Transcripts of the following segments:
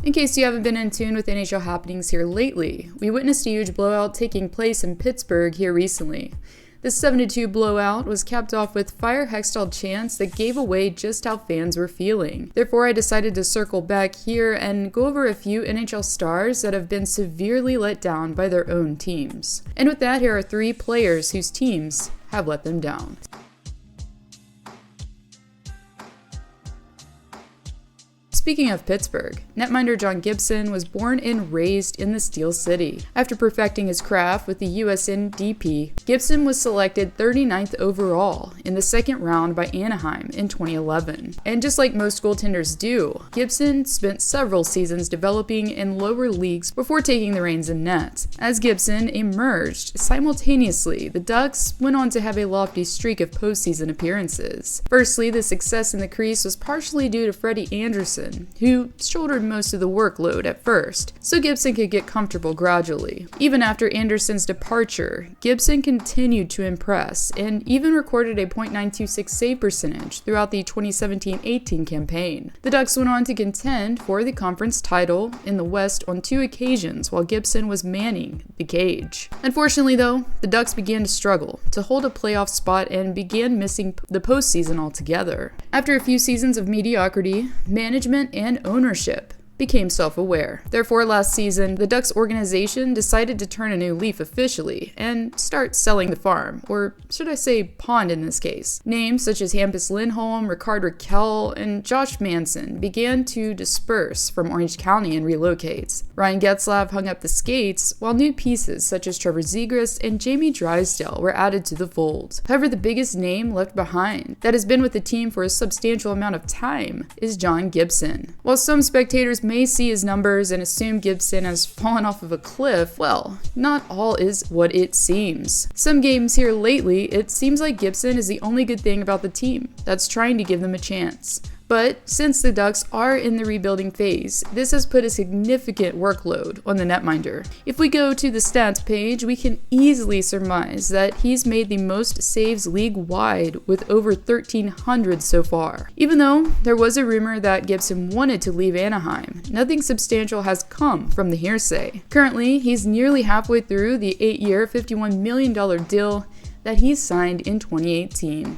In case you haven't been in tune with NHL happenings here lately, we witnessed a huge blowout taking place in Pittsburgh here recently. This 7-2 blowout was capped off with fire Hextall chants that gave away just how fans were feeling. Therefore, I decided to circle back here and go over a few NHL stars that have been severely let down by their own teams. And with that, here are 3 players whose teams have let them down. Speaking of Pittsburgh, netminder John Gibson was born and raised in the Steel City. After perfecting his craft with the USNDP, Gibson was selected 39th overall in the second round by Anaheim in 2011. And just like most goaltenders do, Gibson spent several seasons developing in lower leagues before taking the reins in net. As Gibson emerged, simultaneously, the Ducks went on to have a lofty streak of postseason appearances. Firstly, the success in the crease was partially due to Freddie Anderson, who shouldered most of the workload at first, so Gibson could get comfortable gradually. Even after Anderson's departure, Gibson continued to impress and even recorded a .926 save percentage throughout the 2017-18 campaign. The Ducks went on to contend for the conference title in the West on 2 occasions while Gibson was manning the cage. Unfortunately though, the Ducks began to struggle to hold a playoff spot and began missing the postseason altogether. After a few seasons of mediocrity, management and ownership became self-aware. Therefore, last season, the Ducks organization decided to turn a new leaf officially and start selling the farm, or should I say pond in this case. Names such as Hampus Lindholm, Rickard Rakell, and Josh Manson began to disperse from Orange County and relocate. Ryan Getzlaf hung up the skates, while new pieces such as Trevor Zegras and Jamie Drysdale were added to the fold. However, the biggest name left behind that has been with the team for a substantial amount of time is John Gibson. While some spectators may see his numbers and assume Gibson has fallen off of a cliff, well, not all is what it seems. Some games here lately, it seems like Gibson is the only good thing about the team that's trying to give them a chance. But since the Ducks are in the rebuilding phase, this has put a significant workload on the netminder. If we go to the stats page, we can easily surmise that he's made the most saves league-wide with over 1,300 so far. Even though there was a rumor that Gibson wanted to leave Anaheim, nothing substantial has come from the hearsay. Currently, he's nearly halfway through the 8-year, $51 million deal that he signed in 2018.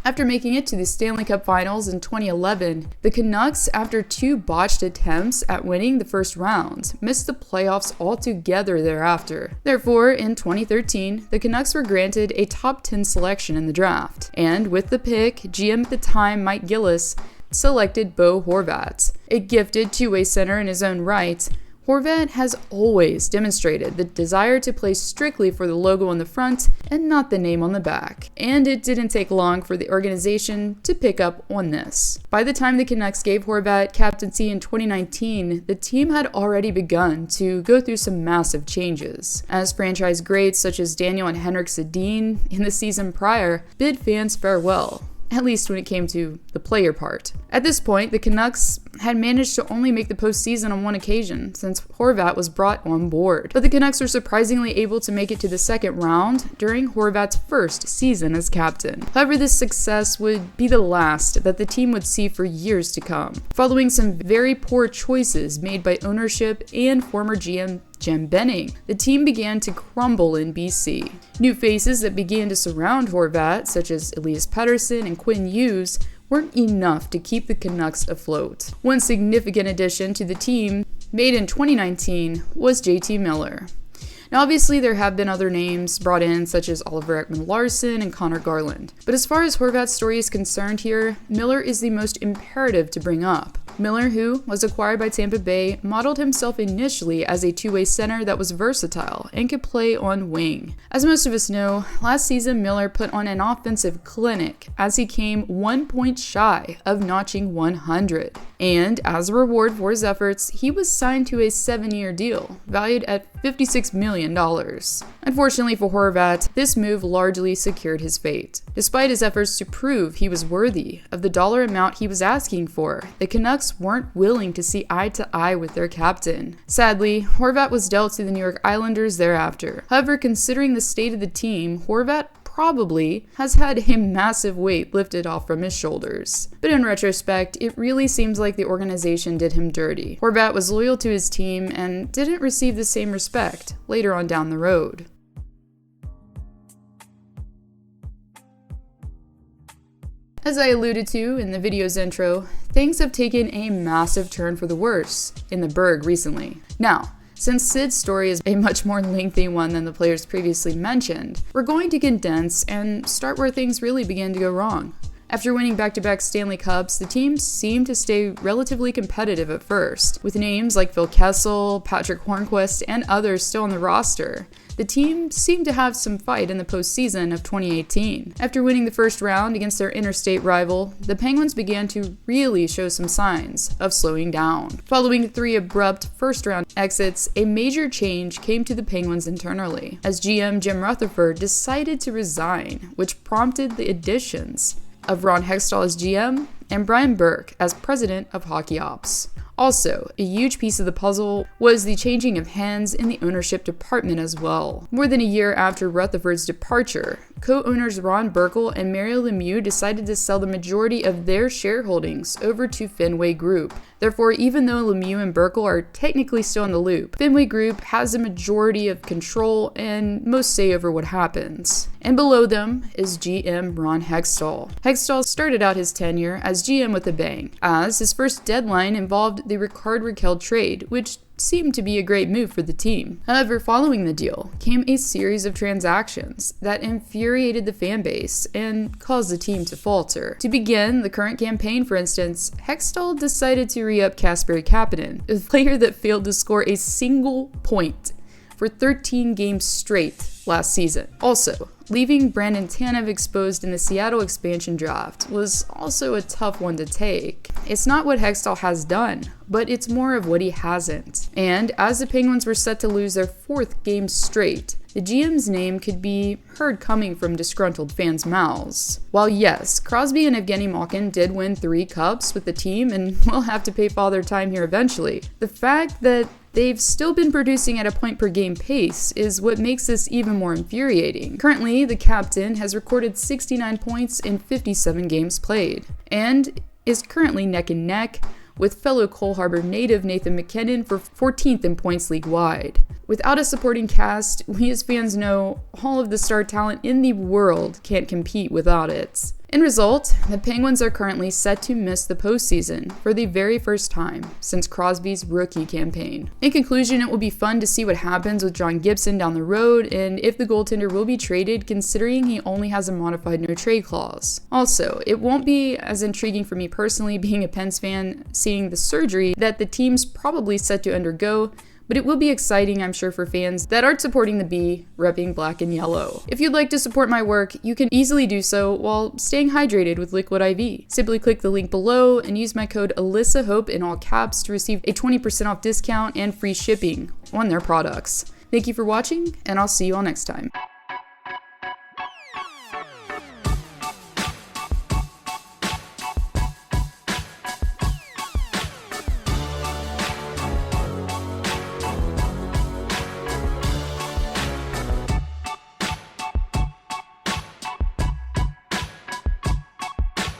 After making it to the Stanley Cup Finals in 2011, the Canucks, after 2 botched attempts at winning the first round, missed the playoffs altogether thereafter. Therefore, in 2013, the Canucks were granted a top 10 selection in the draft, and with the pick, GM at the time Mike Gillis selected Bo Horvat, a gifted two-way center in his own right. Horvat has always demonstrated the desire to play strictly for the logo on the front and not the name on the back, and it didn't take long for the organization to pick up on this. By the time the Canucks gave Horvat captaincy in 2019, the team had already begun to go through some massive changes, as franchise greats such as Daniel and Henrik Sedin in the season prior bid fans farewell, at least when it came to the player part. At this point, the Canucks had managed to only make the postseason on 1 occasion since Horvat was brought on board. But the Canucks were surprisingly able to make it to the second round during Horvat's first season as captain. However, this success would be the last that the team would see for years to come, following some very poor choices made by ownership and former GM Jim Benning. The team began to crumble in BC. New faces that began to surround Horvat, such as Elias Pettersson and Quinn Hughes, weren't enough to keep the Canucks afloat. One significant addition to the team, made in 2019, was JT Miller. Now obviously there have been other names brought in such as Oliver Ekman-Larsson and Connor Garland, but as far as Horvat's story is concerned here, Miller is the most imperative to bring up. Miller, who was acquired by Tampa Bay, modeled himself initially as a two-way center that was versatile and could play on wing. As most of us know, last season Miller put on an offensive clinic as he came 1 point shy of notching 100. And as a reward for his efforts, he was signed to a 7-year deal, valued at $56 million. Unfortunately for Horvat, this move largely secured his fate. Despite his efforts to prove he was worthy of the dollar amount he was asking for, the Canucks weren't willing to see eye to eye with their captain. Sadly, Horvat was dealt to the New York Islanders thereafter. However, considering the state of the team, Horvat probably has had a massive weight lifted off from his shoulders. But in retrospect, it really seems like the organization did him dirty. Horvat was loyal to his team and didn't receive the same respect later on down the road. As I alluded to in the video's intro, things have taken a massive turn for the worse in the Burgh recently. Now, since Sid's story is a much more lengthy one than the players previously mentioned, we're going to condense and start where things really began to go wrong. After winning back-to-back Stanley Cups, the team seemed to stay relatively competitive at first, with names like Phil Kessel, Patrick Hornquist, and others still on the roster. The team seemed to have some fight in the postseason of 2018. After winning the first round against their interstate rival, the Penguins began to really show some signs of slowing down. Following 3 abrupt first-round exits, a major change came to the Penguins internally, as GM Jim Rutherford decided to resign, which prompted the additions of Ron Hextall as GM and Brian Burch as president of hockey ops. Also, a huge piece of the puzzle was the changing of hands in the ownership department as well. More than a year after Rutherford's departure, co-owners Ron Burkle and Mario Lemieux decided to sell the majority of their shareholdings over to Fenway Group. Therefore, even though Lemieux and Burkle are technically still in the loop, Fenway Group has a majority of control and most say over what happens. And below them is GM Ron Hextall. Hextall started out his tenure as GM with a bang, as his first deadline involved the Ricard-Raquel trade, which seemed to be a great move for the team. However, following the deal came a series of transactions that infuriated the fan base and caused the team to falter. To begin the current campaign, for instance, Hextall decided to re-up Kasperi Kapanen, a player that failed to score a single point for 13 games straight last season. Also, leaving Brandon Tanev exposed in the Seattle expansion draft was also a tough one to take. It's not what Hextall has done, but it's more of what he hasn't. And as the Penguins were set to lose their 4th game straight, the GM's name could be heard coming from disgruntled fans' mouths. While yes, Crosby and Evgeny Malkin did win 3 cups with the team and will have to pay father time here eventually, the fact that they've still been producing at a point-per-game pace is what makes this even more infuriating. Currently, the captain has recorded 69 points in 57 games played, and is currently neck and neck with fellow Cole Harbor native Nathan MacKinnon for 14th in points league-wide. Without a supporting cast, we as fans know all of the star talent in the world can't compete without it. In result, the Penguins are currently set to miss the postseason for the very first time since Crosby's rookie campaign. In conclusion, it will be fun to see what happens with John Gibson down the road and if the goaltender will be traded, considering he only has a modified no-trade clause. Also, it won't be as intriguing for me personally, being a Pens fan, seeing the surgery that the team's probably set to undergo, but it will be exciting, I'm sure, for fans that aren't supporting the B, repping black and yellow. If you'd like to support my work, you can easily do so while staying hydrated with Liquid IV. Simply click the link below and use my code ALYSSAHOPE in all caps to receive a 20% off discount and free shipping on their products. Thank you for watching, and I'll see you all next time.